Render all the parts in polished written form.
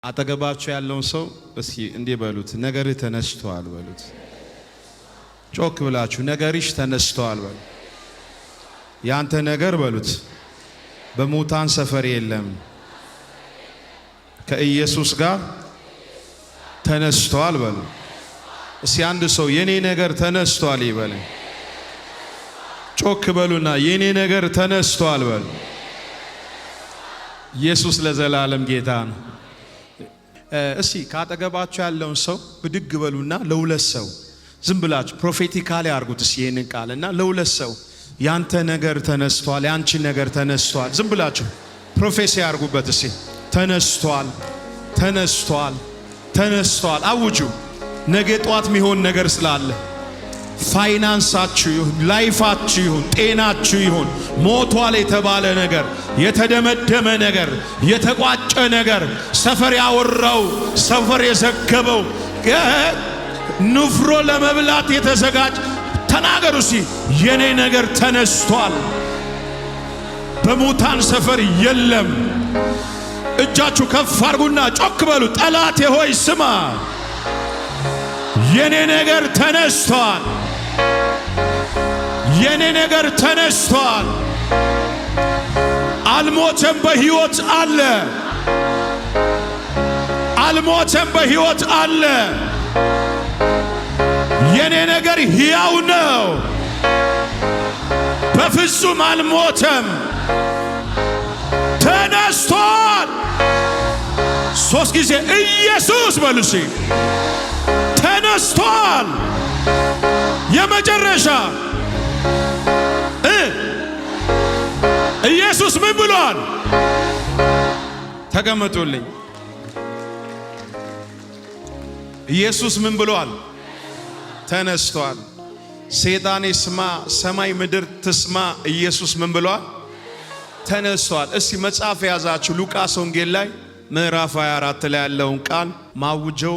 አጠገባችሁ ያለውን ሰው እስኪ እንዲህ በሉት፣ ነገርህ ተነስቷል በሉት። ጮክ ብላችሁ ነገርሽ ተነስቷል በሉት። ያንተ ነገር በሉት በሙታን ሰፈር የለም፣ ከኢየሱስ ጋር ተነስቷል በሉት። እስኪ አንድ ሰው የኔ ነገር ተነስቷል ይበለኝ። ጮክ በሉና የኔ ነገር ተነስቷል በሉ። ኢየሱስ ለዘላለም ጌታ ነው። እስቲ ካጠገባችሁ ያለውን ሰው ብድግ በሉና ለሁለት ሰው ዝም ብላችሁ ፕሮፌቲካሊ አርጉት። እስቲ ይሄንን ቃልና ለሁለት ሰው ያንተ ነገር ተነስቷል፣ ያንቺ ነገር ተነስቷል። ዝም ብላችሁ ፕሮፌሲ አርጉበት። እስቲ ተነስቷል፣ ተነስቷል፣ ተነስቷል አውጁ። ነገ ጧት የሚሆን ነገር ስላለ ፋይናንሳችሁ ይሁን፣ ላይፋችሁ ይሁን፣ ጤናችሁ ይሁን፣ ሞቷል የተባለ ነገር፣ የተደመደመ ነገር፣ የተቋጨ ነገር፣ ሰፈር ያወራው፣ ሰፈር የዘገበው፣ ንፍሮ ለመብላት የተዘጋጀ ተናገሩ። እስቲ የኔ ነገር ተነስቷል፣ በሙታን ሰፈር የለም። እጃችሁ ከፍ አርጉና ጮክ በሉ። ጠላቴ ሆይ ስማ፣ የኔ ነገር ተነስቷል፣ የኔ ነገር ተነስቷል። አልሞተም፣ በሕይወት አለ። አልሞተም፣ በሕይወት አለ። የኔ ነገር ሕያው ነው፣ በፍጹም አልሞተም፣ ተነስቷል። ሶስት ጊዜ ኢየሱስ በሉሲ። ተነስቷል። የመጨረሻ ኢየሱስ ምን ብሏል? ተቀመጡልኝ። ኢየሱስ ምን ብሏል? ተነስቷል። ሰይጣን ይስማ፣ ሰማይ ምድር ትስማ። ኢየሱስ ምን ብሏል? ተነስቷል። እስቲ መጽሐፍ የያዛችሁ ሉቃስ ወንጌል ላይ ምዕራፍ 24 ላይ ያለውን ቃል ማውጀው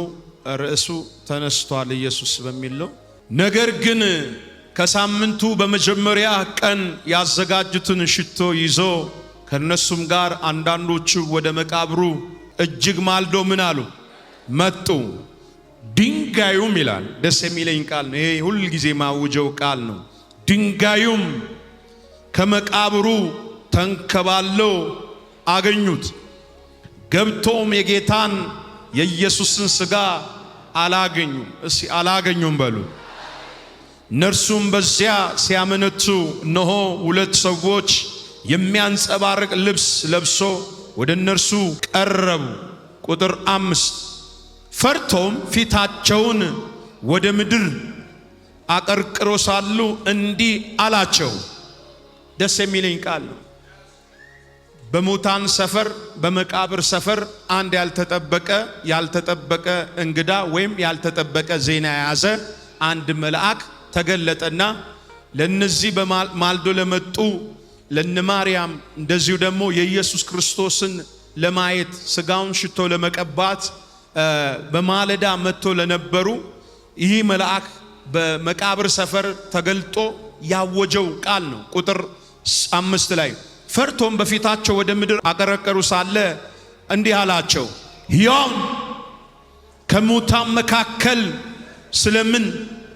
ርዕሱ ተነስቷል ኢየሱስ በሚል ነው። ነገር ግን ከሳምንቱ በመጀመሪያ ቀን ያዘጋጁትን ሽቶ ይዞ ከነሱም ጋር አንዳንዶቹ ወደ መቃብሩ እጅግ ማልዶ ምን አሉ? መጡ። ድንጋዩም ይላል፣ ደስ የሚለኝ ቃል ነው ይሄ፣ ሁል ጊዜ ማውጀው ቃል ነው። ድንጋዩም ከመቃብሩ ተንከባሎ አገኙት። ገብቶም የጌታን የኢየሱስን ሥጋ አላገኙም። እስቲ አላገኙም በሉ። እነርሱም በዚያ ሲያመነቱ እነሆ ሁለት ሰዎች የሚያንጸባርቅ ልብስ ለብሶ ወደ እነርሱ ቀረቡ። ቁጥር 5 ፈርቶም ፊታቸውን ወደ ምድር አቀርቅሮ ሳሉ እንዲህ አላቸው። ደስ የሚለኝ ቃል ነው። በሙታን ሰፈር፣ በመቃብር ሰፈር አንድ ያልተጠበቀ እንግዳ ወይም ያልተጠበቀ ዜና የያዘ አንድ መልአክ ተገለጠና ለነዚህ በማልዶ ለመጡ ለነ ማርያም እንደዚሁ ደግሞ የኢየሱስ ክርስቶስን ለማየት ሥጋውን ሽቶ ለመቀባት በማለዳ መጥቶ ለነበሩ ይህ መልአክ በመቃብር ሰፈር ተገልጦ ያወጀው ቃል ነው። ቁጥር 5 ላይ ፈርቶም በፊታቸው ወደ ምድር አቀረቀሩ ሳለ እንዲህ አላቸው፣ ሕያውን ከሙታን መካከል ስለምን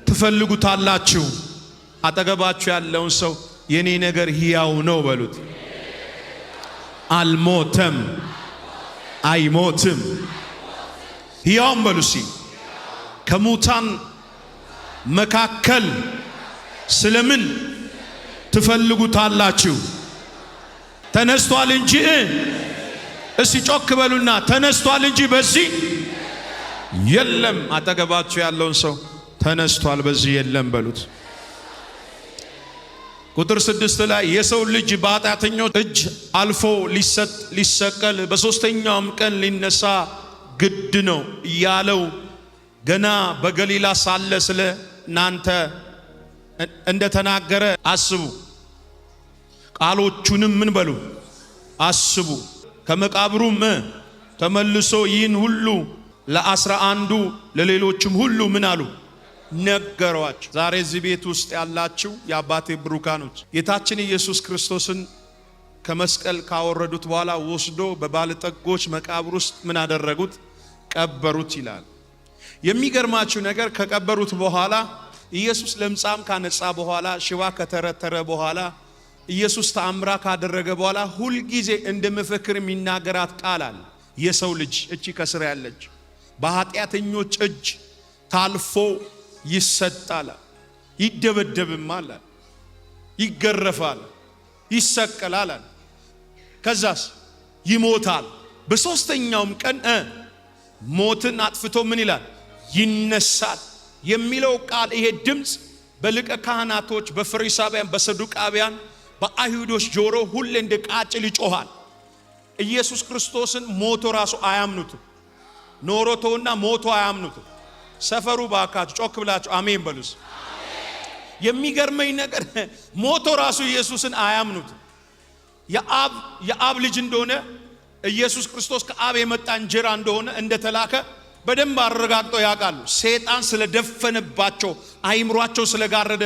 ትፈልጉታላችሁ? አጠገባችሁ ያለውን ሰው የኔ ነገር ሕያው ነው በሉት። አልሞተም፣ አይሞትም፣ ሕያውም በሉሲ። ከሙታን መካከል ስለምን ትፈልጉታላችሁ? ተነስቷል እንጂ እስቲ ጮክ በሉና ተነስቷል እንጂ በዚህ የለም። አጠገባችሁ ያለውን ሰው ተነስቷል በዚህ የለም በሉት። ቁጥር 6 ላይ የሰው ልጅ በኃጢአተኞች እጅ አልፎ ሊሰቀል በሦስተኛውም ቀን ሊነሳ ግድ ነው እያለው ገና በገሊላ ሳለ ስለ እናንተ እንደተናገረ አስቡ። ቃሎቹንም ምን በሉ አስቡ። ከመቃብሩም ተመልሶ ይህን ሁሉ ለ11 ለሌሎችም ሁሉ ምን አሉ? ነገሯቸው። ዛሬ እዚህ ቤት ውስጥ ያላችሁ የአባቴ ብሩካኖች ጌታችን ኢየሱስ ክርስቶስን ከመስቀል ካወረዱት በኋላ ወስዶ በባለጠጎች መቃብር ውስጥ ምን አደረጉት? ቀበሩት ይላል። የሚገርማችሁ ነገር ከቀበሩት በኋላ ኢየሱስ ለምጻም ካነጻ በኋላ ሽባ ከተረተረ በኋላ ኢየሱስ ተአምራ ካደረገ በኋላ ሁል ጊዜ እንደመፈክር የሚናገራት ቃል አለ። የሰው ልጅ እቺ ከስር ያለች በኃጢአተኞች እጅ ታልፎ ይሰጣል፣ ይደበደብማል፣ ይገረፋል፣ ይሰቀላል፣ ከዛስ ይሞታል። በሶስተኛውም ቀን ሞትን አጥፍቶ ምን ይላል? ይነሳል የሚለው ቃል ይሄ ድምጽ በሊቀ ካህናቶች፣ በፈሪሳውያን፣ በሰዱቃውያን፣ በአይሁዶች ጆሮ ሁሌ እንደ ቃጭል ይጮሃል። ኢየሱስ ክርስቶስን ሞቶ ራሱ አያምኑትም። ኖሮቶና ሞቶ አያምኑትም። ሰፈሩ ባካችሁ ጮክ ብላችሁ አሜን በሉስ። የሚገርመኝ ነገር ሞቶ ራሱ ኢየሱስን አያምኑትም። የአብ ልጅ እንደሆነ ኢየሱስ ክርስቶስ ከአብ የመጣ እንጀራ እንደሆነ እንደተላከ በደንብ አረጋግጠው ያውቃሉ። ሰይጣን ስለደፈነባቸው አይምሯቸው ስለጋረደ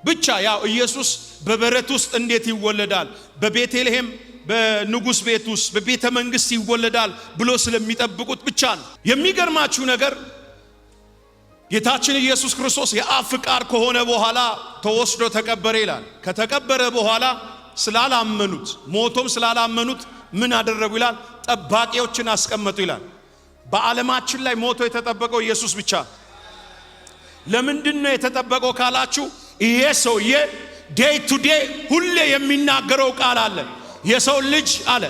ብቻ ያው ኢየሱስ በበረት ውስጥ እንዴት ይወለዳል፣ በቤተልሔም በንጉስ ቤት ውስጥ በቤተ መንግስት ይወለዳል ብሎ ስለሚጠብቁት ብቻ ነው። የሚገርማችሁ ነገር ጌታችን ኢየሱስ ክርስቶስ የአብ ፍቃድ ከሆነ በኋላ ተወስዶ ተቀበረ ይላል። ከተቀበረ በኋላ ስላላመኑት ሞቶም ስላላመኑት ምን አደረጉ ይላል? ጠባቂዎችን አስቀመጡ ይላል። በዓለማችን ላይ ሞቶ የተጠበቀው ኢየሱስ ብቻ። ለምንድነው የተጠበቀው ካላችሁ ይሄ ሰውዬ ዴይ ቱ ዴይ ሁሌ የሚናገረው ቃል አለ። የሰው ልጅ አለ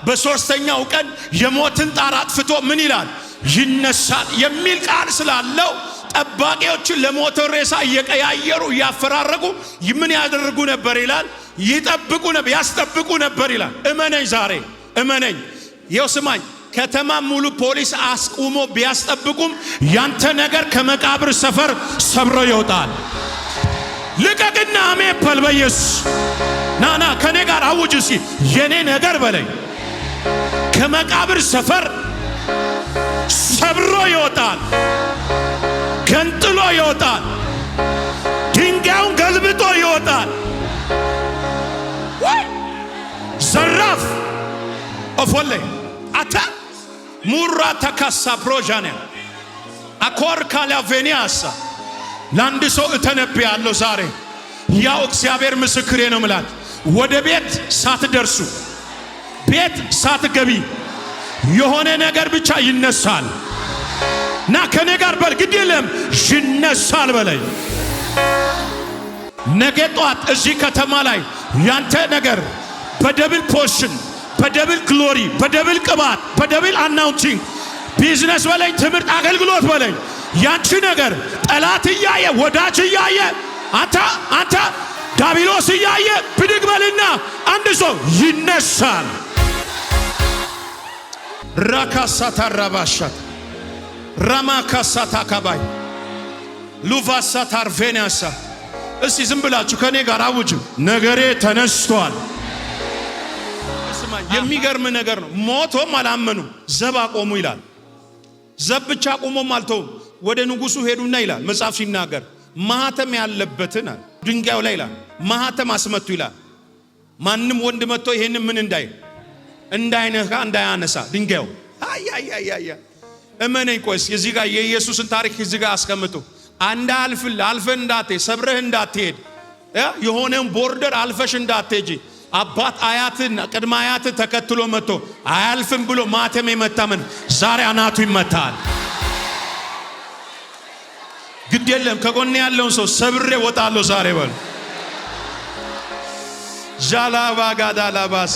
በሶስተኛው ቀን የሞትን ጣር አጥፍቶ ምን ይላል? ይነሳል የሚል ቃል ስላለው ጠባቂዎችን ለሞተ ሬሳ እየቀያየሩ እያፈራረቁ ምን ያደርጉ ነበር ይላል? ይጠብቁ ነበር፣ ያስጠብቁ ነበር ይላል። እመነኝ፣ ዛሬ እመነኝ፣ ይኸው ስማኝ፣ ከተማ ሙሉ ፖሊስ አስቁሞ ቢያስጠብቁም ያንተ ነገር ከመቃብር ሰፈር ሰብሮ ይወጣል። ልቀቅና አሜን በል በኢየሱስ። ናና ከኔ ጋር አውጅ እስኪ፣ የኔ ነገር በለኝ ከመቃብር ሰፈር ሰብሮ ይወጣል፣ ገንጥሎ ይወጣል፣ ድንጋዩን ገልብጦ ይወጣል። ዘራፍ ኦፎሌ አታ ሙራ ተካሳ ፕሮጃኔ አኮር ካላቬኒያሳ ለአንድ ሰው እተነብያለሁ ዛሬ። ያው እግዚአብሔር ምስክሬ ነው ምላት፣ ወደ ቤት ሳትደርሱ ቤት ሳትገቢ የሆነ ነገር ብቻ ይነሳል። ና ከኔ ጋር በል፣ ግድ የለም ይነሳል በለኝ። ነገ ጧት እዚህ ከተማ ላይ ያንተ ነገር በደብል ፖርሽን፣ በደብል ግሎሪ፣ በደብል ቅባት፣ በደብል አናውንቲንግ፣ ቢዝነስ በለኝ፣ ትምህርት፣ አገልግሎት በለኝ፣ ያንቺ ነገር ጠላት እያየ ወዳጅ እያየ አንተ ዳቢሎስ እያየ ብድግ በልና አንድ ሰው ይነሳል። ራካሳታ ራባሻት ራማካሳታ ካባይ ሉቫሳታ አርቬናሳ። እስቲ ዝም ብላችሁ ከኔ ጋር አውጁ፣ ነገሬ ተነስቷል። የሚገርም ነገር ነው። ሞቶም አላመኑ፣ ዘብ አቆሙ ይላል። ዘብ ብቻ ቆሞም አልተውም። ወደ ንጉሱ ሄዱና ይላል መጽሐፍ ሲናገር ማህተም ያለበትን ድንጋዩ ላይ ይላል ማህተም አስመቱ ይላል። ማንም ወንድ መጥቶ ይሄንን ምን እንዳይነካ እንዳያነሳ ድንጋዩ አያ እመነኝ። ቆይስ እዚህ ጋር የኢየሱስን ታሪክ እዚህ ጋር አስቀምጡ። አልፈን እንዳትሄድ፣ ሰብረህ እንዳትሄድ፣ የሆነን ቦርደር አልፈሽ እንዳትሄጂ። አባት አያትን ቅድመ አያት ተከትሎ መጥቶ አያልፍም ብሎ ማተም የመታመን ዛሬ አናቱ ይመታል። ግድ የለም ከጎን ያለውን ሰው ሰብሬ ወጣለሁ ዛሬ በል። ጃላባ ጋዳላባስ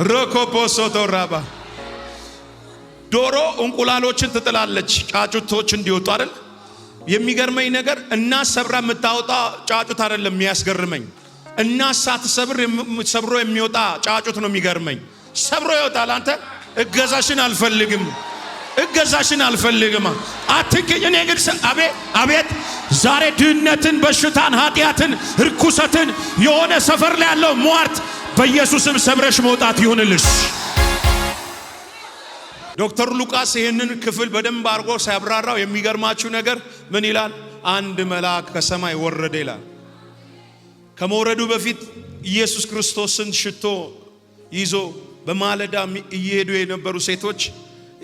ሮኮፖሶ ቶራባ ዶሮ እንቁላሎችን ትጥላለች ጫጩቶች እንዲወጡ አይደል? የሚገርመኝ ነገር እናት ሰብራ የምታወጣ ጫጩት አይደለም የሚያስገርመኝ። እናት ሳትሰብር ሰብሮ የሚወጣ ጫጩት ነው የሚገርመኝ። ሰብሮ ይወጣል። አንተ እገዛሽን አልፈልግም አትንከኝ። እኔ ግን አቤት ዛሬ ድህነትን፣ በሽታን፣ ኃጢአትን፣ ርኩሰትን የሆነ ሰፈር ላይ ያለው ሟርት በኢየሱስም ሰብረሽ መውጣት ይሁንልሽ። ዶክተር ሉቃስ ይህንን ክፍል በደንብ አድርጎ ሲያብራራው የሚገርማችሁ ነገር ምን ይላል? አንድ መልአክ ከሰማይ ወረደ ይላል። ከመውረዱ በፊት ኢየሱስ ክርስቶስን ሽቶ ይዞ በማለዳ እየሄዱ የነበሩ ሴቶች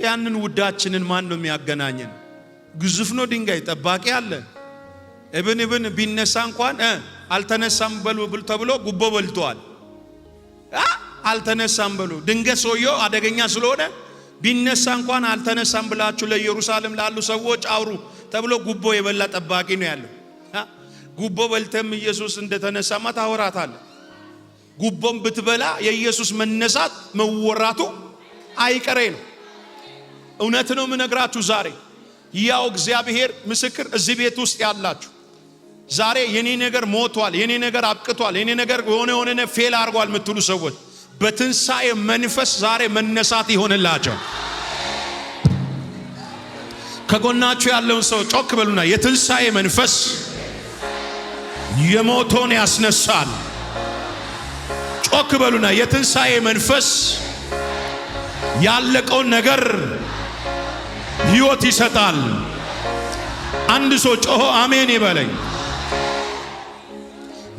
ያንን ውዳችንን ማን ነው የሚያገናኘን? ግዙፍ ነው ድንጋይ ጠባቂ አለ። እብን ቢነሳ እንኳን አልተነሳም በሉ ተብሎ ጉቦ በልቷል። አልተነሳም በሉ ድንገት ሰውየው አደገኛ ስለሆነ ቢነሳ እንኳን አልተነሳም ብላችሁ ለኢየሩሳሌም ላሉ ሰዎች አውሩ ተብሎ ጉቦ የበላ ጠባቂ ነው ያለው። ጉቦ በልተም ኢየሱስ እንደተነሳማ ታወራታለ። ጉቦም ብትበላ የኢየሱስ መነሳት መወራቱ አይቀሬ ነው። እውነት ነው የምነግራችሁ ዛሬ ያው እግዚአብሔር ምስክር እዚህ ቤት ውስጥ ያላችሁ ዛሬ የኔ ነገር ሞቷል፣ የኔ ነገር አብቅቷል፣ የኔ ነገር የሆነ ፌል አድርጓል የምትሉ ሰዎች በትንሣኤ መንፈስ ዛሬ መነሳት ይሆንላቸው። ከጎናችሁ ያለውን ሰው ጮክ በሉና የትንሣኤ መንፈስ የሞቶን ያስነሳል። ጮክ በሉና የትንሣኤ መንፈስ ያለቀውን ነገር ሕይወት ይሰጣል። አንድ ሰው ጮሆ አሜን ይበለኝ።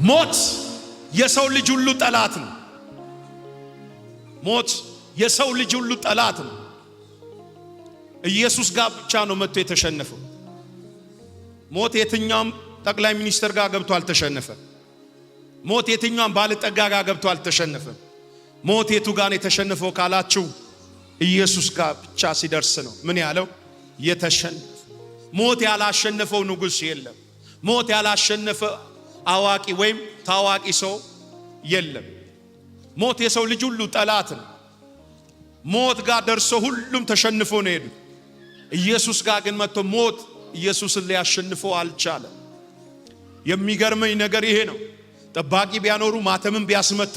ሞት የሰው ልጅ ሁሉ ጠላት ነው። ሞት የሰው ልጅ ሁሉ ጠላት ነው። ኢየሱስ ጋር ብቻ ነው መጥቶ የተሸነፈው። ሞት የትኛውም ጠቅላይ ሚኒስትር ጋር ገብቶ አልተሸነፈም። ሞት የትኛውም ባለጠጋ ጋር ገብቶ አልተሸነፈም። ሞት የቱ ጋር የተሸነፈው ካላችሁ ኢየሱስ ጋር ብቻ ሲደርስ ነው ምን ያለው የተሸነፈ። ሞት ያላሸነፈው ንጉሥ የለም። ሞት ያላሸነፈ አዋቂ ወይም ታዋቂ ሰው የለም። ሞት የሰው ልጅ ሁሉ ጠላት ነው። ሞት ጋር ደርሶ ሁሉም ተሸንፎ ነው ሄዱ። ኢየሱስ ጋር ግን መጥቶ ሞት ኢየሱስን ሊያሸንፈው አልቻለም። የሚገርመኝ ነገር ይሄ ነው። ጠባቂ ቢያኖሩ ማተምን ቢያስመቱ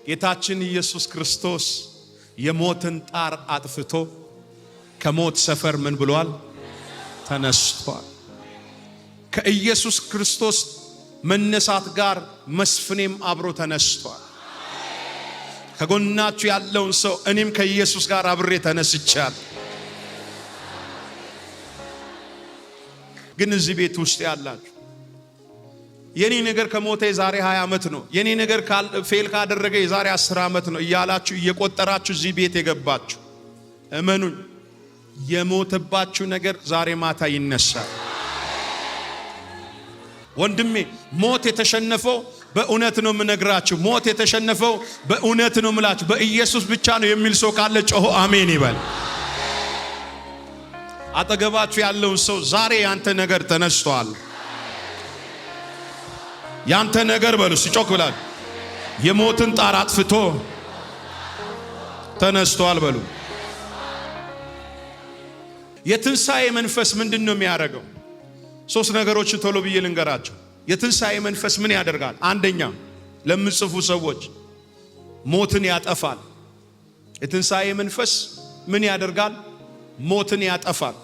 ጌታችን ኢየሱስ ክርስቶስ የሞትን ጣር አጥፍቶ ከሞት ሰፈር ምን ብሏል? ተነስቷል። ከኢየሱስ ክርስቶስ መነሳት ጋር መስፍኔም አብሮ ተነስቷል። ከጎናችሁ ያለውን ሰው እኔም ከኢየሱስ ጋር አብሬ ተነስቻለሁ። ግን እዚህ ቤት ውስጥ ያላችሁ የኔ ነገር ከሞተ የዛሬ 20 ዓመት ነው፣ የኔ ነገር ፌል ካደረገ የዛሬ 10 ዓመት ነው እያላችሁ እየቆጠራችሁ እዚህ ቤት የገባችሁ እመኑኝ የሞተባችሁ ነገር ዛሬ ማታ ይነሳል። ወንድሜ ሞት የተሸነፈው በእውነት ነው የምነግራችሁ። ሞት የተሸነፈው በእውነት ነው የምላችሁ በኢየሱስ ብቻ ነው የሚል ሰው ካለ ጮሆ አሜን ይበል። አጠገባችሁ ያለውን ሰው ዛሬ ያንተ ነገር ተነስቷል። ያንተ ነገር በሉ ሲጮክ ብላችሁ የሞትን ጣር አጥፍቶ ተነስቷል በሉ። የትንሣኤ መንፈስ ምንድነው የሚያደርገው? ሶስት ነገሮችን ቶሎ ብዬ ልንገራችሁ። የትንሣኤ መንፈስ ምን ያደርጋል? አንደኛ ለምጽፉ ሰዎች ሞትን ያጠፋል። የትንሣኤ መንፈስ ምን ያደርጋል? ሞትን ያጠፋል።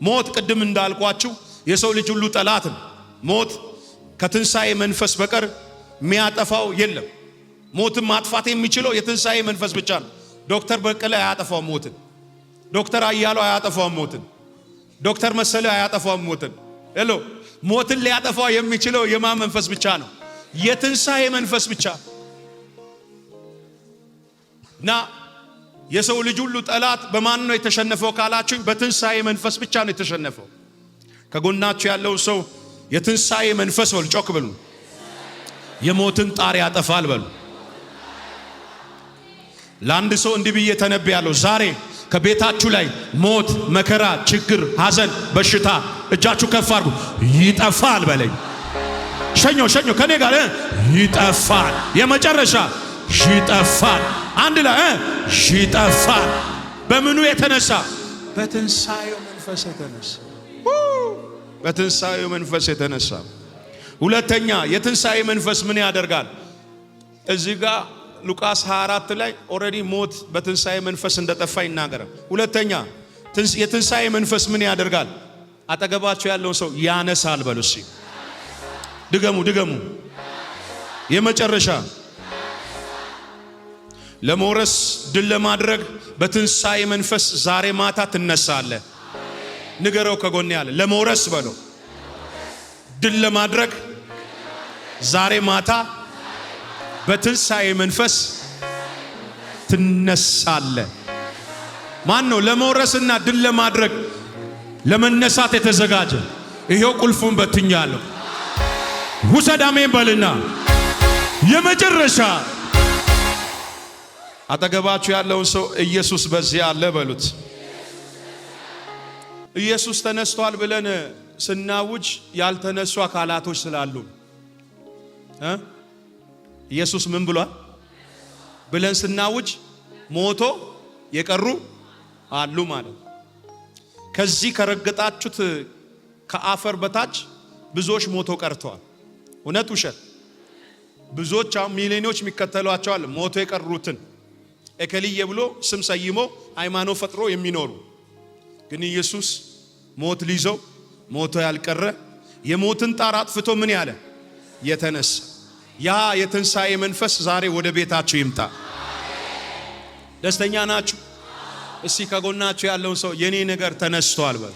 ሞት ቅድም እንዳልኳችሁ የሰው ልጅ ሁሉ ጠላት ነው። ሞት ከትንሣኤ መንፈስ በቀር የሚያጠፋው የለም። ሞትን ማጥፋት የሚችለው የትንሣኤ መንፈስ ብቻ ነው። ዶክተር በቀለ አያጠፋው ሞትን። ዶክተር አያለው አያጠፋው ሞትን። ዶክተር መሰለ አያጠፋው ሞትን። ሄሎ ሞትን ሊያጠፋው የሚችለው የማን መንፈስ ብቻ ነው? የትንሣኤ መንፈስ ብቻ። እና የሰው ልጅ ሁሉ ጠላት በማን ነው የተሸነፈው ካላችሁ በትንሣኤ መንፈስ ብቻ ነው የተሸነፈው። ከጎናችሁ ያለው ሰው የትንሣኤ መንፈስ በሉ፣ ጮክ በሉ፣ የሞትን ጣር ያጠፋል በሉ። ለአንድ ሰው እንዲህ ብዬ ተነብያለሁ። ዛሬ ከቤታችሁ ላይ ሞት፣ መከራ፣ ችግር፣ ሐዘን፣ በሽታ እጃችሁ ከፍ አድርጉ። ይጠፋል በለኝ። ሸኞ ከኔ ጋር ይጠፋል። የመጨረሻ ይጠፋል። አንድ ላይ ይጠፋል። በምኑ የተነሳ? በትንሣኤው መንፈስ የተነሳ። በትንሣኤው መንፈስ የተነሳ። ሁለተኛ የትንሣኤ መንፈስ ምን ያደርጋል? እዚህ ጋር ሉቃስ 24 ላይ ኦሬዲ ሞት በትንሣኤ መንፈስ እንደጠፋ ይናገራል። ሁለተኛ የትንሣኤ መንፈስ ምን ያደርጋል? አጠገባቸው ያለውን ሰው ያነሳል በሉ። እሺ ድገሙ። የመጨረሻ ለመውረስ ድል ለማድረግ በትንሣኤ መንፈስ ዛሬ ማታ ትነሳለህ። ንገረው ከጎን ያለ ለመውረስ በሉ ድል ለማድረግ ዛሬ ማታ በትንሣኤ መንፈስ ትነሳለ። ማን ነው ለመውረስና ድል ለማድረግ ለመነሳት የተዘጋጀ? ይሄው ቁልፉን በትኛለሁ። ውሰድ አሜን በልና የመጨረሻ አጠገባችሁ ያለውን ሰው ኢየሱስ በዚህ አለ በሉት። ኢየሱስ ተነስቷል ብለን ስናውጅ ያልተነሱ አካላቶች ስላሉ ኢየሱስ ምን ብሏል ብለን ስናውጅ ሞቶ የቀሩ አሉ ማለት። ከዚህ ከረገጣችሁት ከአፈር በታች ብዙዎች ሞቶ ቀርተዋል። እውነት ውሸት? ብዙዎች ሚሊዮኖች የሚከተሏቸው አለ ሞቶ የቀሩትን እከሊየ ብሎ ስም ሰይሞ ሃይማኖት ፈጥሮ የሚኖሩ ግን ኢየሱስ ሞት ሊይዘው ሞቶ ያልቀረ የሞትን ጣር አጥፍቶ ምን ያለ የተነሳ ያ የትንሣኤ መንፈስ ዛሬ ወደ ቤታችሁ ይምጣ። ደስተኛ ናችሁ? እስቲ ከጎናችሁ ያለውን ሰው የኔ ነገር ተነስቷል በል።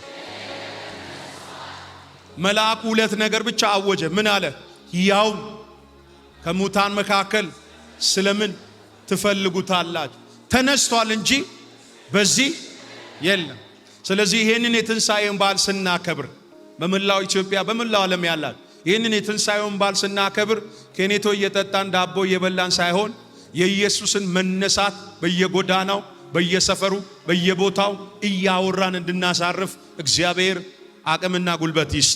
መልአኩ ሁለት ነገር ብቻ አወጀ። ምን አለ? ያው ከሙታን መካከል ስለምን ትፈልጉታላችሁ? ተነስቷል እንጂ በዚህ የለም። ስለዚህ ይሄንን የትንሣኤን በዓል ስናከብር በመላው ኢትዮጵያ በመላው ዓለም ያላችሁ ይሄንን የትንሣኤን በዓል ስናከብር ከኔቶ እየጠጣን ዳቦ እየበላን ሳይሆን የኢየሱስን መነሳት በየጎዳናው በየሰፈሩ በየቦታው እያወራን እንድናሳርፍ እግዚአብሔር አቅምና ጉልበት ይስጥ።